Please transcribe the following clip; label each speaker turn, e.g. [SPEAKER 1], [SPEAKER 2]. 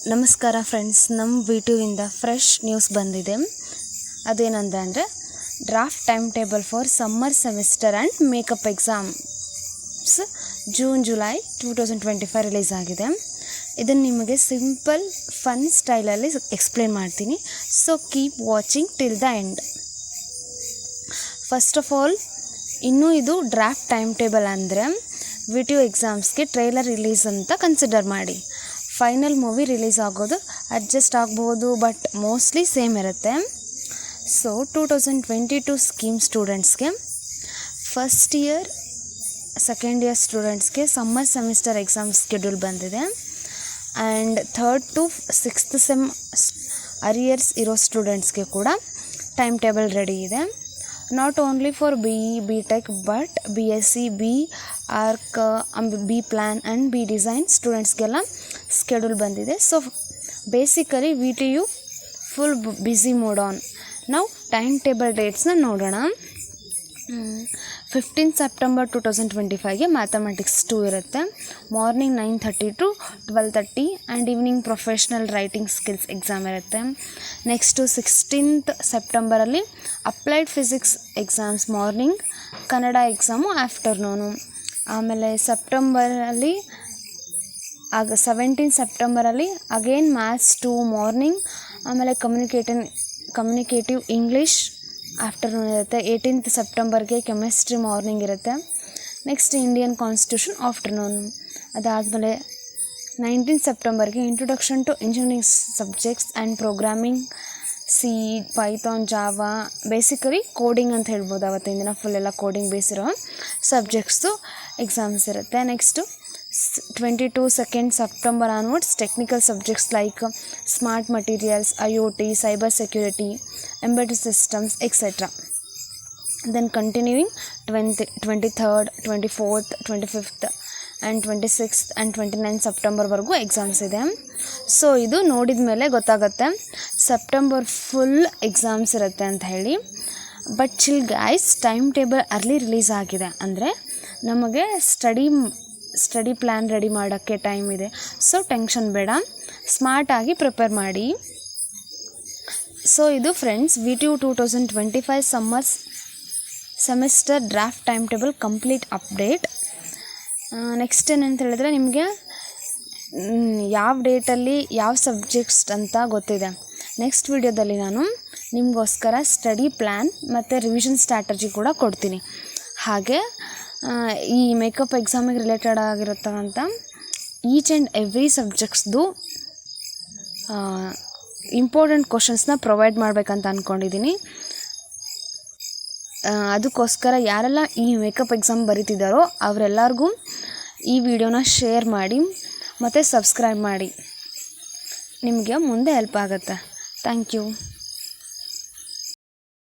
[SPEAKER 1] ನಮಸ್ಕಾರ ಫ್ರೆಂಡ್ಸ್, ನಮ್ಮ ವಿಟುವಿಂದ fresh news ಬಂದಿದೆ. ಅದೇನಂದರೆ draft time table for summer semester and makeup exams June July 2025 release ಆಗಿದೆ. ಇದನ್ನು ನಿಮಗೆ ಸಿಂಪಲ್ ಫನ್ ಸ್ಟೈಲಲ್ಲಿ ಎಕ್ಸ್ಪ್ಲೇನ್ ಮಾಡ್ತೀನಿ. So keep watching till the end. First of all, ಇನ್ನೂ ಇದು ಡ್ರಾಫ್ಟ್ ಟೈಮ್ ಟೇಬಲ್ ಅಂದರೆ ವಿಟು ಎಕ್ಸಾಮ್ಸ್ಗೆ ಟ್ರೈಲರ್ ರಿಲೀಸ್ ಅಂತ ಕನ್ಸಿಡರ್ ಮಾಡಿ. ಫೈನಲ್ ಮೂವಿ ರಿಲೀಸ್ ಆಗೋದು ಅಡ್ಜಸ್ಟ್ ಆಗ್ಬೋದು, ಬಟ್ ಮೋಸ್ಟ್ಲಿ ಸೇಮ್ ಇರುತ್ತೆ. ಸೊ 2022 ಸ್ಕೀಮ್ ಸ್ಟೂಡೆಂಟ್ಸ್ಗೆ, ಫಸ್ಟ್ ಇಯರ್ ಸೆಕೆಂಡ್ ಇಯರ್ ಸ್ಟೂಡೆಂಟ್ಸ್ಗೆ ಸಮ್ಮರ್ ಸೆಮಿಸ್ಟರ್ ಎಕ್ಸಾಮ್ ಸ್ಕೆಡ್ಯೂಲ್ ಬಂದಿದೆ. And 3rd to 6th sem arrears ಇರೋ ಸ್ಟೂಡೆಂಟ್ಸ್ಗೆ ಕೂಡ ಟೈಮ್ ಟೇಬಲ್ ರೆಡಿ ಇದೆ. Not only for BE, BTech but BSc, B.Arch, B.Plan and B.Design ಸ್ಟೂಡೆಂಟ್ಸ್ಗೆಲ್ಲ schedule ಬಂದಿದೆ. So basically VTU full busy mode on. ನಾವು time table ಡೇಟ್ಸ್ನ ನೋಡೋಣ. 15 ಸೆಪ್ಟೆಂಬರ್ 2025ಗೆ ಮ್ಯಾಥಮೆಟಿಕ್ಸ್ 2 ಇರುತ್ತೆ. Morning 9:30 to 12:30 and evening professional writing skills exam ಇರುತ್ತೆ. Next 16th ಸೆಪ್ಟೆಂಬರಲ್ಲಿ applied physics exams morning, Kannada exam afternoon. ಆಮೇಲೆ 17 ಸೆಪ್ಟೆಂಬರಲ್ಲಿ ಅಗೇನ್ ಮ್ಯಾಥ್ಸ್ 2 ಮಾರ್ನಿಂಗ್, ಆಮೇಲೆ ಕಮ್ಯುನಿಕೇಟಿವ್ ಇಂಗ್ಲೀಷ್ ಆಫ್ಟರ್ನೂನ್ ಇರುತ್ತೆ. 18th ಸೆಪ್ಟೆಂಬರ್ಗೆ ಕೆಮಿಸ್ಟ್ರಿ ಮಾರ್ನಿಂಗ್ ಇರುತ್ತೆ. Next Indian constitution afternoon. ಅದಾದಮೇಲೆ 19th ಸೆಪ್ಟೆಂಬರ್ಗೆ introduction to engineering subjects and programming, C, Python, Java, basically coding ಅಂತ ಹೇಳ್ಬೋದು. ಅವತ್ತಿನ ದಿನ ಫುಲ್ ಎಲ್ಲ ಕೋಡಿಂಗ್ ಬೇಸಿರೋ ಸಬ್ಜೆಕ್ಟ್ಸು ಎಕ್ಸಾಮ್ಸ್ ಇರುತ್ತೆ. Next 22nd September onwards technical subjects like smart materials, IoT, cyber security, embedded systems, etc. Then continuing 23rd, 24th, 25th and 26th and 29th ಸೆಪ್ಟೆಂಬರ್ವರೆಗೂ exams ಇದೆ. So ಇದು ನೋಡಿದ ಮೇಲೆ ಗೊತ್ತಾಗುತ್ತೆ ಸೆಪ್ಟೆಂಬರ್ ಫುಲ್ ಎಕ್ಸಾಮ್ಸ್ ಇರುತ್ತೆ ಅಂತ ಹೇಳಿ. But chill guys, time table early release ಆಗಿದೆ ಅಂದರೆ ನಮಗೆ ಸ್ಟಡಿ ಪ್ಲ್ಯಾನ್ ರೆಡಿ ಮಾಡೋಕ್ಕೆ ಟೈಮ್ ಇದೆ. ಸೊ ಟೆನ್ಷನ್ ಬೇಡ, ಸ್ಮಾರ್ಟಾಗಿ ಪ್ರಿಪೇರ್ ಮಾಡಿ. ಸೊ ಇದು friends VTU 2025 summer semester draft time table complete update. Next ಏನಂತ ಹೇಳಿದ್ರೆ, ನಿಮಗೆ ಯಾವ ಡೇಟಲ್ಲಿ ಯಾವ ಸಬ್ಜೆಕ್ಟ್ಸ್ ಅಂತ ಗೊತ್ತಿದೆ. ನೆಕ್ಸ್ಟ್ ವಿಡಿಯೋದಲ್ಲಿ ನಾನು ನಿಮಗೋಸ್ಕರ ಸ್ಟಡಿ ಪ್ಲ್ಯಾನ್ ಮತ್ತು ರಿವಿಷನ್ ಸ್ಟ್ರಾಟಜಿ ಕೂಡ ಕೊಡ್ತೀನಿ. ಹಾಗೆ ಈ ಮೇಕಪ್ ಎಕ್ಸಾಮಿಗೆ ರಿಲೇಟೆಡ್ ಆಗಿರುತ್ತಂಥ ಈಚ್ ಆ್ಯಂಡ್ ಎವ್ರಿ ಸಬ್ಜೆಕ್ಟ್ಸ್ದು ಇಂಪಾರ್ಟೆಂಟ್ ಕ್ವಶನ್ಸ್ನ ಪ್ರೊವೈಡ್ ಮಾಡಬೇಕಂತ ಅಂದ್ಕೊಂಡಿದ್ದೀನಿ. ಅದಕ್ಕೋಸ್ಕರ ಯಾರೆಲ್ಲ ಈ ಮೇಕಪ್ ಎಕ್ಸಾಮ್ ಬರೀತಿದ್ದಾರೋ ಅವರೆಲ್ಲರಿಗೂ ಈ ವಿಡಿಯೋನ ಶೇರ್ ಮಾಡಿ ಮತ್ತು ಸಬ್ಸ್ಕ್ರೈಬ್ ಮಾಡಿ. ನಿಮಗೆ ಮುಂದೆ ಹೆಲ್ಪ್ ಆಗುತ್ತೆ. Thank you.